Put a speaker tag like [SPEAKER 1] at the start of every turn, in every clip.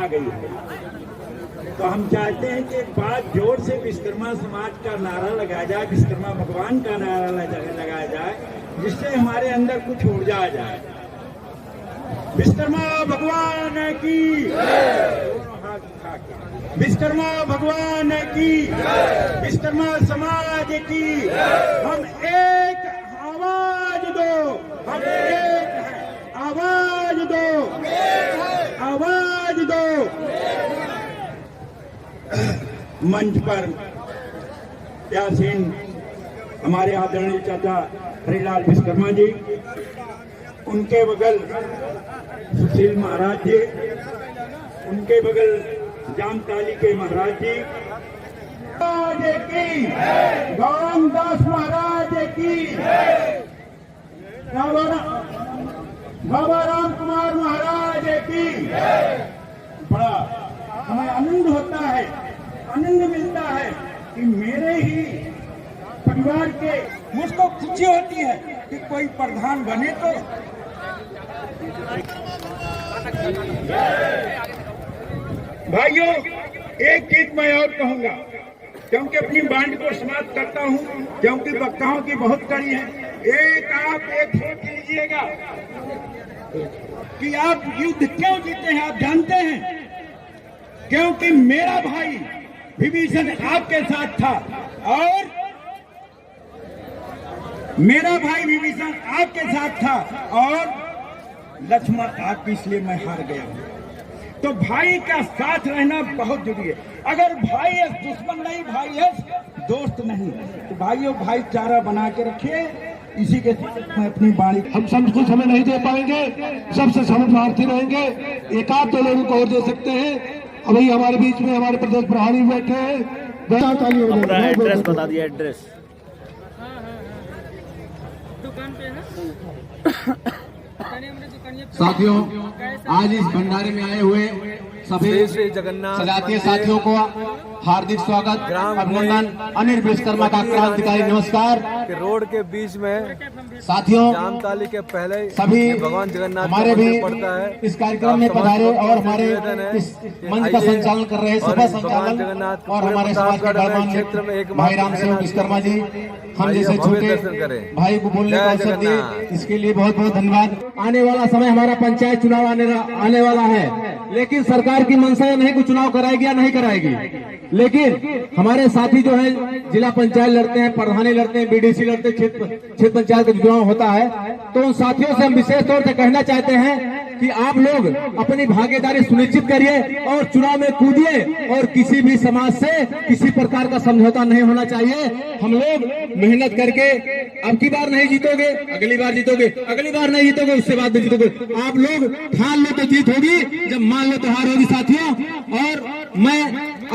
[SPEAKER 1] आ गई है। तो हम चाहते हैं कि एक बात जोर से विश्वकर्मा समाज का नारा लगाया जाए, विश्वकर्मा भगवान का नारा लगाया जाए, जिससे हमारे अंदर कुछ ऊर्जा आ जाए। विश्वकर्मा भगवान की, विश्वकर्मा भगवान की, विश्वकर्मा समाज की। हम एक आवाज दो, हम एक हैं, आवाज दो, आवाज दो। मंच पर यासीन हमारे आदरणीय चाचा हरिलाल विश्वकर्मा जी, उनके बगल सुशील महाराज जी, उनके बगल जामताली के महाराज जी की, गौरमदास महाराज की, बाबा राम कुमार महाराज की। बड़ा हमें आनंद होता है, आनंद मिलता है कि मेरे ही परिवार के, मुझको खुशी होती है कि कोई प्रधान बने तो। भाइयों, एक चीज मैं और कहूंगा, क्योंकि अपनी बात को समाप्त करता हूं, क्योंकि वक्ताओं की बहुत कड़ी है। एक आप एक सोच लीजिएगा कि आप युद्ध क्यों जीते हैं। आप जानते हैं, क्योंकि मेरा भाई विभीषण आपके साथ था, और मेरा भाई विभीषण आपके साथ था, और लक्ष्मण आपकी, इसलिए मैं हार गया हूं। तो भाई का साथ रहना बहुत जरूरी है। अगर भाई है दुश्मन नहीं, भाई है दोस्त नहीं। तो भाइयों, भाईचारा बना के रखिए। इसी के मैं अपनी बाणी,
[SPEAKER 2] हम सब कुछ हमें नहीं दे पाएंगे, सबसे समझदार्थी रहेंगे। एक आध दो लोगों को और दे सकते हैं। अभी हमारे बीच में हमारे प्रदेश प्रभारी बैठे हैं।
[SPEAKER 3] अपना एड्रेस बता दिया, एड्रेस
[SPEAKER 4] दुकान पे है।
[SPEAKER 5] साथियों, आज इस भंडारे में आए हुए सभी सजातीय साथियों को हार्दिक स्वागत, अभिनंदन। अनिल विश्वकर्मा का क्रांतिकारी नमस्कार।
[SPEAKER 3] रोड के बीच में
[SPEAKER 5] साथियों,
[SPEAKER 3] जामताली के पहले
[SPEAKER 5] सभी
[SPEAKER 3] भगवान जगन्नाथ
[SPEAKER 5] हमारे भी
[SPEAKER 3] पड़ता है।
[SPEAKER 5] इस कार्यक्रम में पधारे और हमारे इस मंच का संचालन कर रहे हैं, सभा संचालन, और हमारे समाज के गणमान्य भाई राम सेवक विश्वकर्मा जी, हम जैसे छोटे भाई को बोलने का अवसर दिए, इसके लिए बहुत बहुत धन्यवाद। आने वाला समय हमारा पंचायत चुनाव आने वाला है, लेकिन सरकार की मंशा नहीं कि चुनाव कराएगी या नहीं कराएगी। लेकिन हमारे साथी जो है जिला पंचायत लड़ते हैं, प्रधानी लड़ते हैं, बीडीसी लड़ते हैं, क्षेत्र पंचायत का चुनाव होता है। तो उन साथियों से हम विशेष तौर से कहना चाहते हैं कि आप लोग अपनी भागीदारी सुनिश्चित करिए और चुनाव में कूदिए, और किसी भी समाज से किसी प्रकार का समझौता नहीं होना चाहिए। हम लोग मेहनत करके, अब की बार नहीं जीतोगे, अगली बार जीतोगे, अगली बार नहीं जीतोगे, उससे बाद में जीतोगे। आप लोग ठान लो तो जीत होगी, जब मान लो तो हार होगी साथियों। और मैं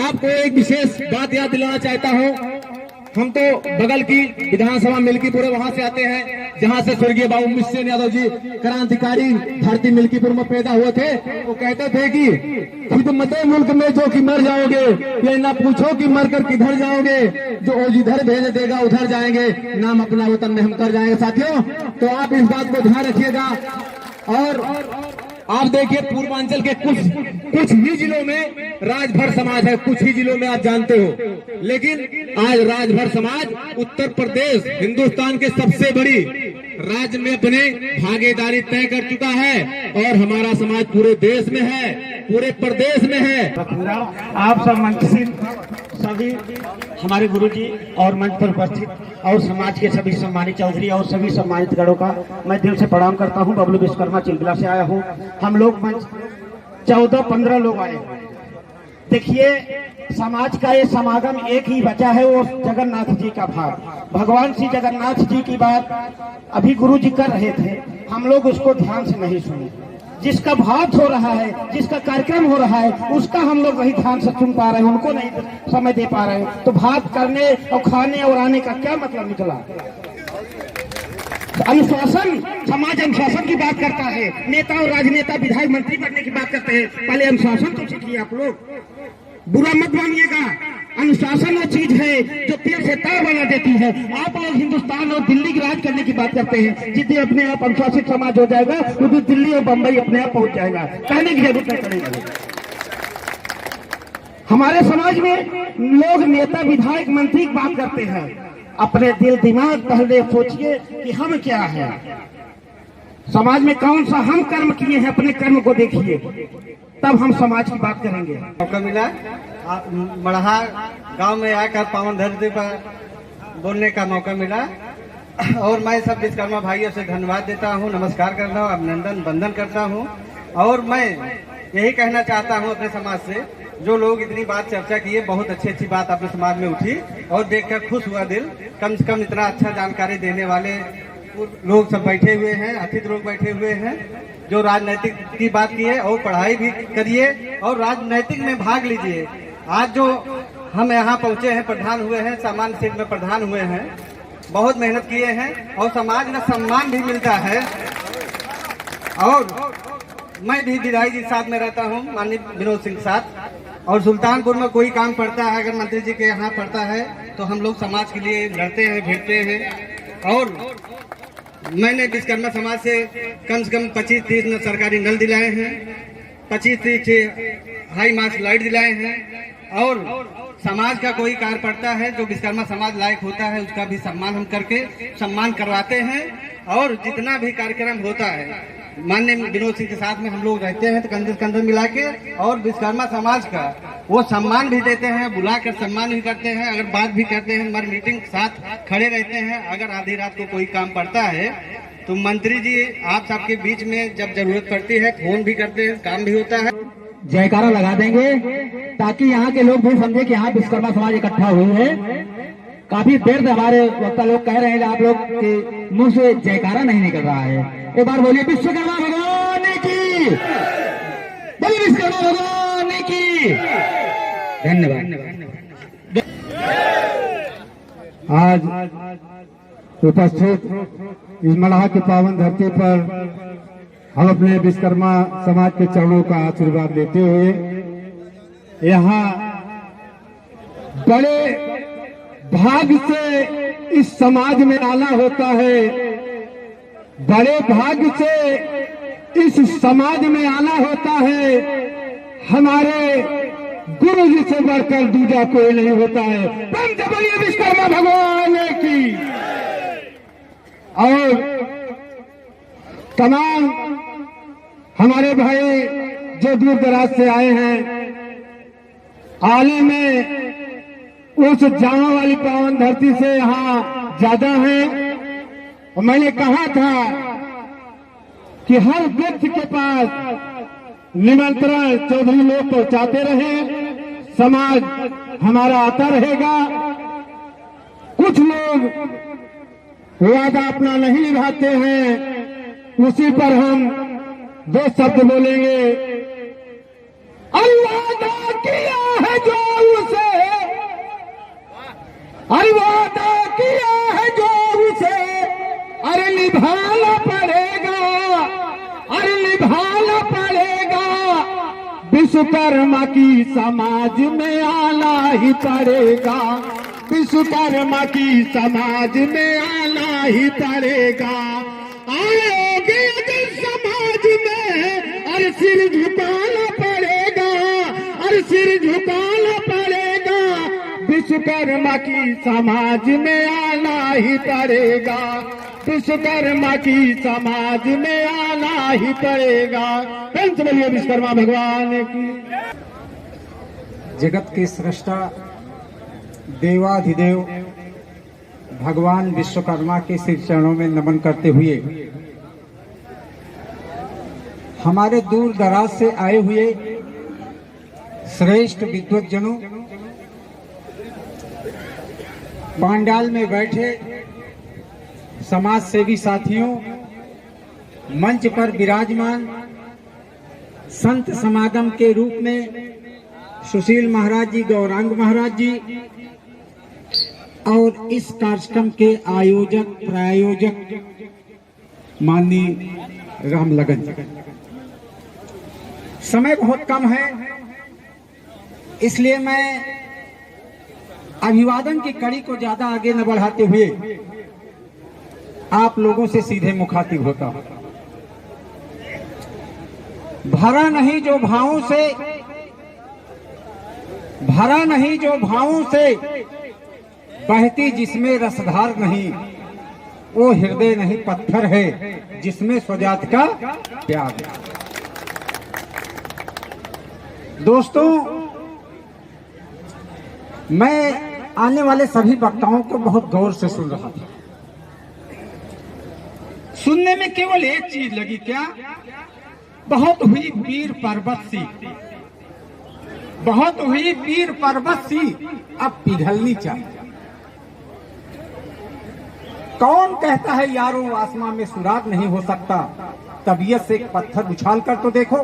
[SPEAKER 5] आपको एक विशेष बात याद दिलाना चाहता हूँ। हम तो बगल की विधानसभा मिल्कीपुर वहां से आते हैं, जहां से स्वर्गीय बाबू मिश्र यादव जी क्रांतिकारी धरती मिल्कीपुर में पैदा हुए थे। वो कहते थे कि खिदमते मुल्क में जो कि मर जाओगे, ये ना पूछो कि मर कर किधर जाओगे, जो जिधर भेज देगा उधर जाएंगे, नाम अपना वतन में हम कर जाएंगे। साथियों, तो आप इस बात को ध्यान रखिएगा। और आप देखिए, पूर्वांचल के कुछ ही जिलों में राजभर समाज है, कुछ ही जिलों में आप जानते हो, लेकिन आज राजभर समाज उत्तर प्रदेश हिंदुस्तान के सबसे बड़ी राज्य में अपने भागीदारी तय कर चुका है, और हमारा समाज पूरे देश में है, पूरे प्रदेश में है।
[SPEAKER 2] आप सब मंच से सभी हमारे गुरुजी और मंच पर उपस्थित और समाज के सभी सम्मानित चौधरी और सभी सम्मानित गणों का मैं दिल से प्रणाम करता हूं। बबलू विश्वकर्मा चिल्ला से आया हूं। हम लोग मंच 14-15 लोग आए हैं। देखिए, समाज का ये समागम एक ही बचा है, वो जगन्नाथ जी का भाग। भगवान श्री जगन्नाथ जी की बात अभी गुरु जी कर रहे थे, हम लोग उसको ध्यान से नहीं सुने। जिसका भात हो रहा है, जिसका कार्यक्रम हो रहा है, उसका हम लोग वही ध्यान से सुन पा रहे हैं, उनको नहीं समय दे पा रहे हैं। तो भात करने और खाने और आने का क्या मतलब निकला? अनुशासन, समाज अनुशासन की बात करता है, नेता और राजनेता विधायक मंत्री बनने की बात करते हैं। पहले अनुशासन तो सीखिए आप लोग। बुरा मत मानिएगा, अनुशासन वो चीज है जो तीर से तार बना देती है। आप लोग हिंदुस्तान और दिल्ली की राज करने की बात करते हैं, जिस दिन अपने आप अनुशासित समाज हो जाएगा उस दिन दिल्ली और बम्बई अपने आप पहुंच जाएगा, कहने की जरूरत नहीं पड़ेगी। हमारे समाज में लोग नेता विधायक मंत्री की बात करते हैं। अपने दिल दिमाग पहले सोचिए कि हम क्या है, समाज में कौन सा हम कर्म किए हैं, अपने कर्म को देखिए, तब हम समाज की बात करेंगे।
[SPEAKER 6] मौका मिला मड़हा गांव में आकर पावन धरती पर बोलने का मौका मिला और मैं सब विश्वकर्मा भाइयों से धन्यवाद देता हूं, नमस्कार करता हूं, अभिनंदन वंदन करता हूं। और मैं यही कहना चाहता हूं अपने समाज से, जो लोग इतनी बात चर्चा किए, बहुत अच्छी अच्छी बात अपने समाज में उठी और देखकर खुश हुआ दिल। कम से कम इतना अच्छा जानकारी देने वाले लोग सब बैठे हुए हैं, अतिथि लोग बैठे हुए हैं, जो राजनीतिक की बात की है, और पढ़ाई भी करिए और राजनीतिक में भाग लीजिए। आज जो हम यहाँ पहुँचे हैं, प्रधान हुए हैं, सामान्य सीट में प्रधान हुए हैं, बहुत मेहनत किए हैं और समाज में सम्मान भी मिलता है। और मैं भी विधायक जी के साथ में रहता हूँ, माननीय विनोद सिंह के साथ, और सुल्तानपुर में कोई काम पड़ता है, अगर मंत्री जी के यहाँ पड़ता है तो हम लोग समाज के लिए लड़ते हैं, भिड़ते हैं। और मैंने विश्वकर्मा समाज से कम 25-30 सरकारी नल दिलाए हैं, 25-30 हाई मार्क्स लाइट दिलाए हैं। और समाज का कोई कार्य पड़ता है जो विश्वकर्मा समाज लायक होता है, उसका भी सम्मान हम करके सम्मान करवाते हैं। और जितना भी कार्यक्रम होता है, माननीय विनोद सिंह के साथ में हम लोग रहते हैं, तो कंधे से कंधे मिला के और विश्वकर्मा समाज का वो सम्मान भी देते हैं, बुलाकर सम्मान भी करते हैं, अगर बात भी करते हैं, हमारी मीटिंग के साथ खड़े रहते हैं। अगर आधी रात को कोई काम पड़ता है तो मंत्री जी आप सबके बीच में जब जरूरत पड़ती है फोन भी करते हैं, काम भी होता है।
[SPEAKER 2] जयकारा लगा देंगे ताकि यहाँ के लोग भी समझे कि यहाँ विश्वकर्मा समाज इकट्ठा हुए हैं। काफी देर से हमारे वक्ता लोग कह रहे हैं, आप लोग के मुंह से जयकारा नहीं निकल रहा है। एक बार बोलिए विश्वकर्मा भगवान की, बोलिए विश्वकर्मा भगवान की। धन्यवाद।
[SPEAKER 5] आज उपस्थित इस मड़हा की पावन धरती पर हम अपने विश्वकर्मा समाज के चरणों का आशीर्वाद लेते हुए यहाँ बड़े भाग्य से इस समाज में आना होता है, बड़े भाग्य से इस समाज में आना होता है। हमारे गुरु जी से बढ़कर दूजा कोई नहीं होता है। प्रेम से बोलिए विश्वकर्मा भगवान की। और तमाम हमारे भाई जो दूर दराज से आए हैं, आले में उस जामा वाली पावन धरती से यहाँ ज्यादा है। और मैंने कहा था कि हर व्यक्ति के पास निमंत्रण चौधरी लोग पहुंचाते रहे, समाज हमारा आता रहेगा। कुछ लोग वादा अपना नहीं निभाते हैं, उसी पर हम 2 शब्द बोलेंगे। वादा किया है जो उसे, वादा किया है जो उसे, अरे निभाना पड़ेगा, अरे निभाना पड़ेगा। विश्वकर्मा की समाज में आना ही पड़ेगा, विश्वकर्मा की समाज में आना ही पड़ेगा। आएंगे अगर समाज में, अरे सिर झुकाना पड़ेगा, अरे सिर झुकाना पड़ेगा। विश्वकर्मा की समाज में आना ही पड़ेगा, विश्वकर्मा की समाज में आना ही पड़ेगा। पंच बोलिए विश्वकर्मा भगवान की।
[SPEAKER 1] जगत के सृष्टा देवाधिदेव भगवान विश्वकर्मा के श्री चरणों में नमन करते हुए हमारे दूर दराज से आए हुए श्रेष्ठ विद्वज्जनों, पांडाल में बैठे समाज सेवी साथियों, मंच पर विराजमान संत समागम के रूप में सुशील महाराज जी, गौरांग महाराज जी और इस कार्यक्रम के आयोजक प्रायोजक माननीय राम लगन जी। समय बहुत कम है, इसलिए मैं अभिवादन की कड़ी को ज्यादा आगे न बढ़ाते हुए आप लोगों से सीधे मुखातिब होता हूं। भरा नहीं जो भावों से,
[SPEAKER 7] भरा नहीं जो भावों से, बहती जिसमें रसधार नहीं, वो हृदय नहीं पत्थर है जिसमें स्वजात का प्यार है। दोस्तों, मैं आने वाले सभी वक्ताओं को बहुत गौर से सुन रहा था। सुनने में केवल एक चीज लगी, क्या? बहुत हुई पीर पर्वत सी, बहुत हुई पीर पर्वत सी, अब पिघलनी चाहिए। कौन कहता है यारों आसमां में सुराग नहीं हो सकता? तबीयत से एक पत्थर उछाल कर तो देखो।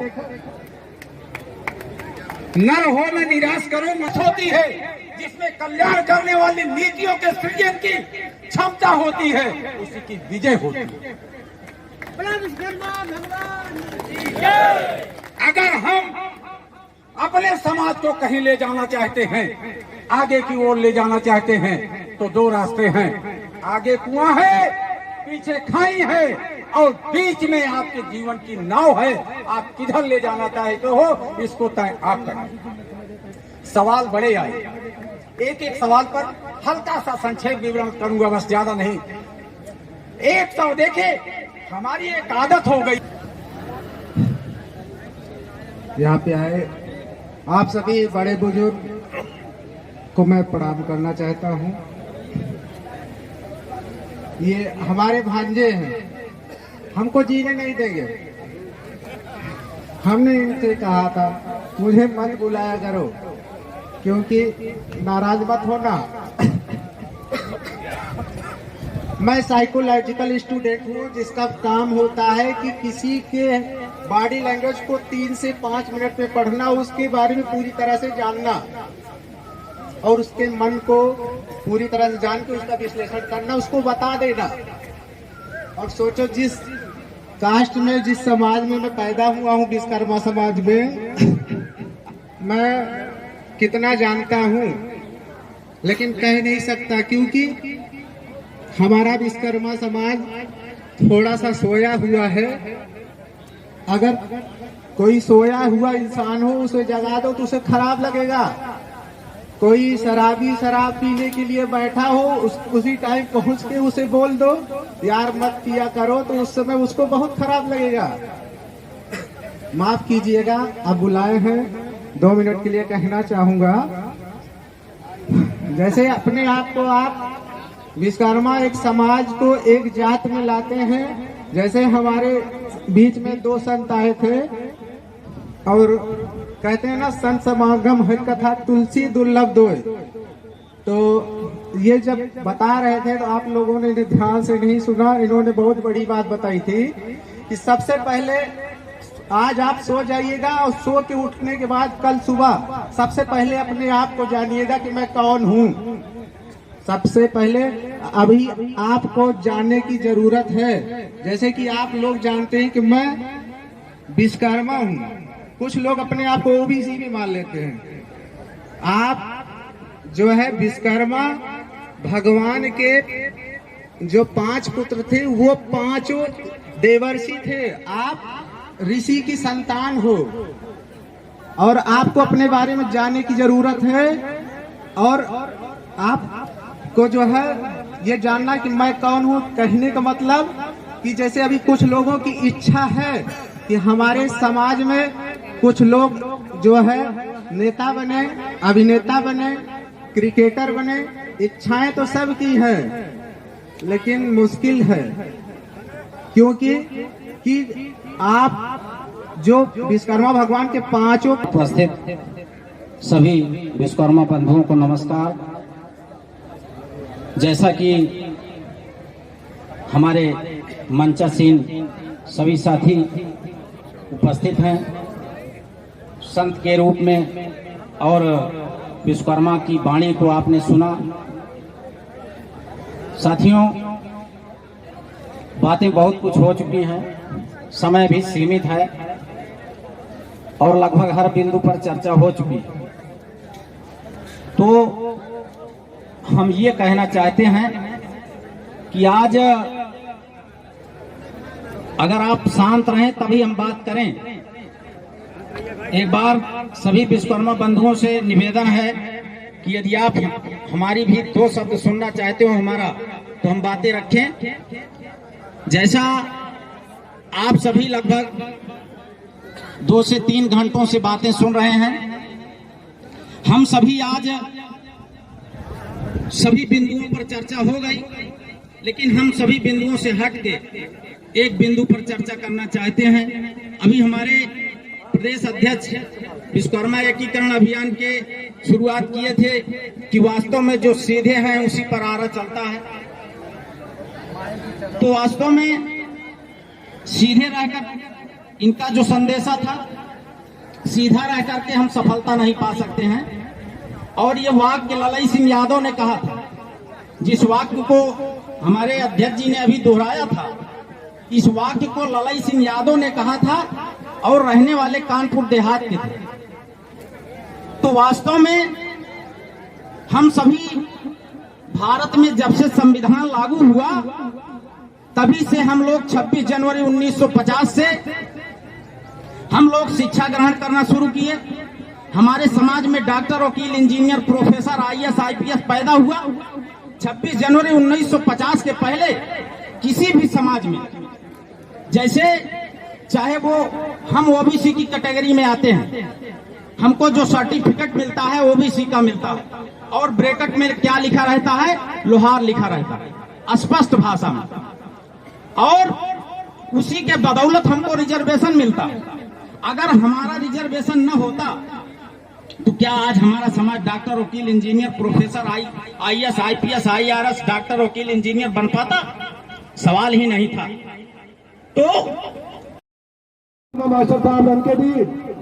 [SPEAKER 7] नर हो में निराश करो मत होती है, जिसमें कल्याण करने वाली नीतियों के सृजन की क्षमता होती है, उसी की विजय होती है। अगर हम अपने समाज को कहीं ले जाना चाहते हैं, आगे की ओर ले जाना चाहते हैं, तो दो रास्ते हैं। आगे कुआं है, पीछे खाई है, और बीच में आपके जीवन की नाव है। आप किधर ले जाना चाहते हो, इसको तय आप करें। सवाल बड़े आए, एक एक सवाल पर हल्का सा संक्षेप विवरण करूंगा, बस ज्यादा नहीं। एक तो देखे, हमारी एक आदत हो गई।
[SPEAKER 5] यहाँ पे आए आप सभी बड़े बुजुर्ग को मैं प्रणाम करना चाहता हूँ। ये हमारे भांजे हैं, हमको जीने नहीं देंगे। हमने इनसे कहा था मुझे मत बुलाया करो, क्योंकि नाराज मत होना। मैं साइकोलॉजिकल स्टूडेंट हूँ, जिसका काम होता है कि किसी के बॉडी लैंग्वेज को 3 से 5 मिनट में पढ़ना, उसके बारे में पूरी तरह से जानना और उसके मन को पूरी तरह से जान के उसका विश्लेषण करना, उसको बता देना। और सोचो, जिस कास्ट में, जिस समाज में मैं पैदा हुआ हूँ, विश्वकर्मा समाज में, मैं कितना जानता हूँ, लेकिन कह नहीं सकता, क्योंकि हमारा विश्वकर्मा समाज थोड़ा सा सोया हुआ है। अगर कोई सोया हुआ इंसान हो, उसे जगा दो तो उसे खराब लगेगा। कोई शराबी शराब पीने के लिए बैठा हो, उसी टाइम पहुंच के उसे बोल दो यार मत पिया करो, तो उस समय उसको बहुत खराब लगेगा। माफ कीजिएगा, आप बुलाए हैं, 2 मिनट के लिए कहना चाहूंगा। जैसे अपने आप को आप विश्वकर्मा एक समाज को एक जात में लाते हैं, जैसे हमारे बीच में 2 संत आए थे और कहते हैं ना, संत समागम है कथा तुलसी दुर्लभ दोय। तो ये जब बता रहे थे तो आप लोगों ने ध्यान से नहीं सुना। इन्होंने बहुत बड़ी बात बताई थी कि सबसे पहले आज आप सो जाइएगा और सो के उठने के बाद कल सुबह सबसे पहले अपने आप को जानिएगा कि मैं कौन हूँ। सबसे पहले अभी आपको जानने की जरूरत है। जैसे कि आप लोग जानते हैं कि मैं विश्वकर्मा हूँ, कुछ लोग अपने आप को ओबीसी भी मान लेते हैं। आप जो है विश्वकर्मा भगवान के जो 5 पुत्र थे, वो 5 देवर्षि थे। आप ऋषि की संतान हो और आपको अपने बारे में जानने की जरूरत है। और आपको जो है ये जानना कि मैं कौन हूँ। कहने का मतलब कि जैसे अभी कुछ लोगों की इच्छा है कि हमारे समाज में कुछ लोग जो है नेता बने, अभिनेता बने, क्रिकेटर बने। इच्छाएं तो सबकी है, लेकिन मुश्किल है, क्योंकि कि आप जो विश्वकर्मा भगवान के 5
[SPEAKER 2] उपस्थित सभी विश्वकर्मा बंधुओं को नमस्कार। जैसा कि हमारे मंचासीन सभी साथी उपस्थित हैं संत के रूप में, और विश्वकर्मा की वाणी को आपने सुना। साथियों, बातें बहुत कुछ हो चुकी हैं, समय भी सीमित है और लगभग हर बिंदु पर चर्चा हो चुकी है। तो हम ये कहना चाहते हैं कि आज अगर आप शांत रहें तभी हम बात करें। एक बार सभी विश्वकर्मा बंधुओं से निवेदन है कि यदि आप हमारी भी 2 शब्द सुनना चाहते हो हमारा, तो हम बातें रखें। जैसा आप सभी लगभग 2 से 3 घंटों से बातें सुन रहे हैं, हम सभी आज सभी बिंदुओं पर चर्चा हो गई, लेकिन हम सभी बिंदुओं से हट के एक बिंदु पर चर्चा करना चाहते हैं। अभी हमारे प्रदेश अध्यक्ष विश्वकर्मा एकीकरण अभियान के शुरुआत किए थे कि वास्तव में जो सीधे हैं उसी पर आरा चलता है। तो वास्तव में सीधे रहकर इनका जो संदेशा था, सीधा रह करके हम सफलता नहीं पा सकते हैं। और ये वाक्य ललई सिंह यादव ने कहा था, जिस वाक्य को हमारे अध्यक्ष जी ने अभी दोहराया था, इस वाक्य को ललई सिंह यादव ने कहा था और रहने वाले कानपुर देहात के थे। तो वास्तव में हम सभी भारत में जब से संविधान लागू हुआ तभी से हम लोग 26 जनवरी 1950 से हम लोग शिक्षा ग्रहण करना शुरू किए। हमारे समाज में डॉक्टर, वकील, इंजीनियर, प्रोफेसर, IAS, IPS पैदा हुआ। 26 जनवरी 1950 के पहले किसी भी समाज में, जैसे चाहे वो हम OBC की कैटेगरी में आते हैं, हमको जो सर्टिफिकेट मिलता है OBC का मिलता है, और ब्रैकेट में क्या लिखा रहता है, लोहार लिखा रहता है स्पष्ट भाषा में, और उसी के बदौलत हमको रिजर्वेशन मिलता है। अगर हमारा रिजर्वेशन न होता तो क्या आज हमारा समाज डॉक्टर, वकील, engineer, professor, IAS, IPS, IRS, doctor, वकील, इंजीनियर बन पाता? सवाल ही नहीं था। तो
[SPEAKER 8] मास्टर साहब रनके दी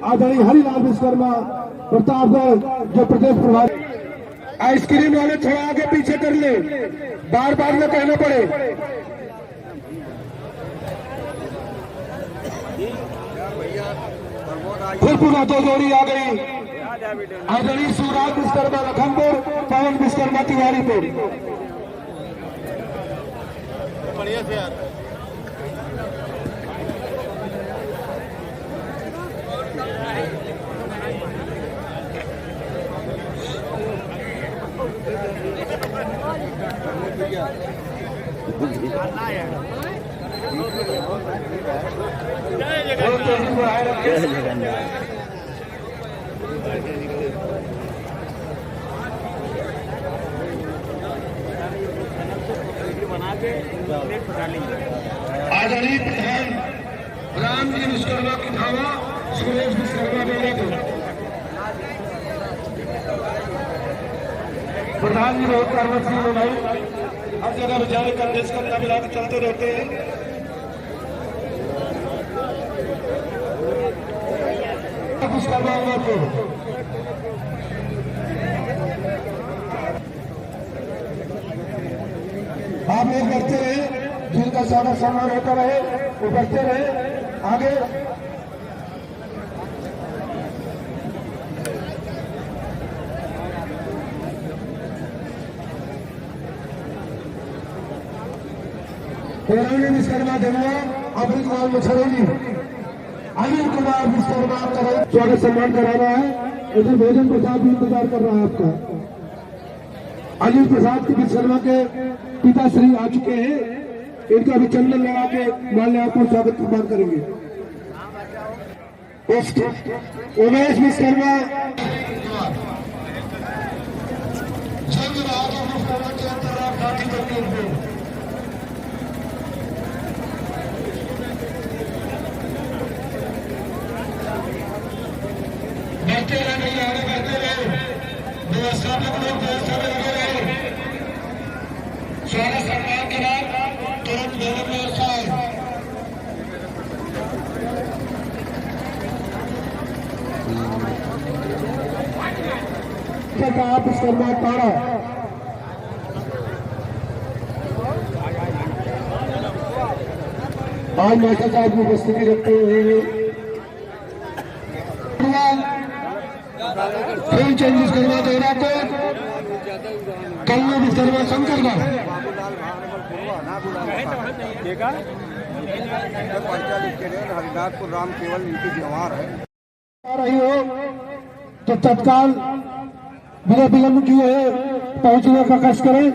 [SPEAKER 8] आदरणीय हरिलाल विश्वकर्मा प्रतापगढ़ जो प्रदेश प्रभारी। आइसक्रीम वाले थोड़ा आगे पीछे कर ले, बार बार में कहना पड़े। फिर पुनः 2 जोड़ी आ गई, आदरणीय शिवराज विश्वकर्मा लखनपुर, पवन विश्वकर्मा तिवारीपुर। बढ़िया से यार। आदरणीय प्रधान रामजी विश्वकर्मा की धावा सुरेश विश्वकर्मा मेले को प्रधान जी बहुत कर्मशील हो भाई, हर जगह बेचारे कंग्रेस का मिला के चलते रहते हैं। विश्वकर्मा को आप लोग बढ़ते रहे, जिनका स्वागत सम्मान होता रहे वो बढ़ते रहे आगे। पुराने विश्वकर्मा धनुआ अमित कुमार मछरौली, अनिल कुमार विश्वकर्मा का स्वागत सम्मान करा रहा है। इधर भोजन प्रसाद भी इंतजार कर रहा है आपका। अनिल प्रसाद के विश्वकर्मा के पिताश्री आ चुके हैं, इनका भी चंदन लगा के माल्यार्पण स्वागत सम्मान करेंगे। उमेश विश्वकर्मा बैठते रहे, नहीं आगे बैठते रहे, व्यवस्थापक लोग व्यवस्था में लगे रहे। स्वागत सम्मान के बाद तुरंत भोजन व्यवस्था है। आप विश्वकर्मा तारा आज मास्टर साहब की उपस्थिति रखते हुए फिल्म चेंज विश्वकर्मा देवरा को कल विश्वकर्मा शंकरगढ़
[SPEAKER 3] हरिदासपुर राम केवल इनकी जवार है।
[SPEAKER 8] आ रही हो तो तत्काल बिना विलंब किए पहुंचने का कष्ट करें।